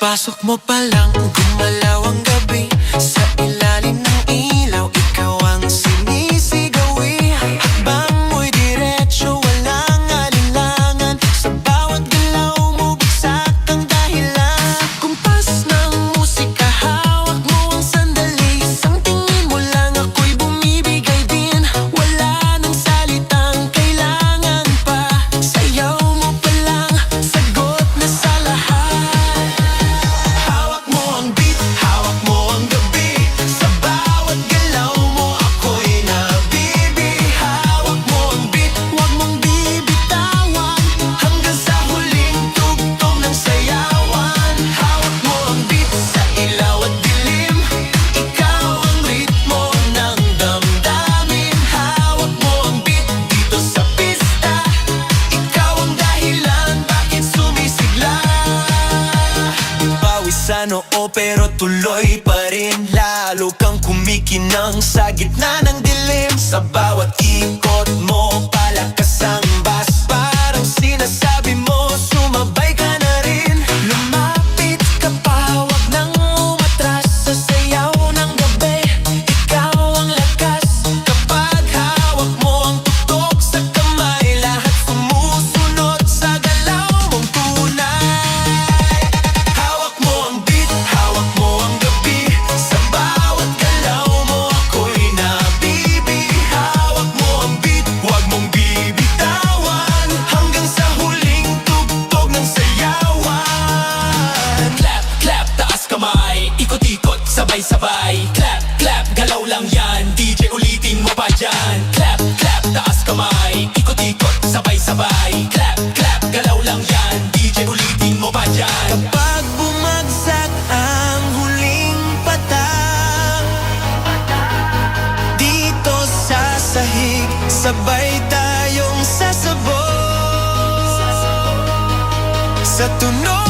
Pagpasok mo pa lang, gumalaw ang gabi. Sa ilalim ng ilaw, ikaw ang sinisigawi. Hakbang mo'y diretso, walang alinlangan. Sa bawat galaw mo, bagsak ang dahilan. Kumpas ng musika, hawak mo ang sandali. Isang tingin mo lang, ako'y bumibigay din. Wala nang salitang kailangan pa. Sayaw mo pa lang, sagot na sa lahat. Sa noo pero tuloy pa rin. Lalo kang kumikinang sa gitna ng dilim. Sa bawat ikot mo, palakas ang bass. Parang sinasabi mo, sumabay ka na rin. Lumapit ka pa, wag nang umatras. Sa sayaw ng gabi, ikaw ang lakas. Kapag hawak mo ang tutok sa kamay, lahat sumusunod sa galaw mong tunay. Sabay-sabay, clap, clap, galaw lang yan. DJ ulitin mo pa dyan. Clap, clap, taas kamay. Ikot-ikot, sabay-sabay. Clap, clap, galaw lang yan. DJ ulitin mo pa dyan. Kapag bumagsak ang huling patak, dito sa sahig, sabay tayong sasabog sa tunog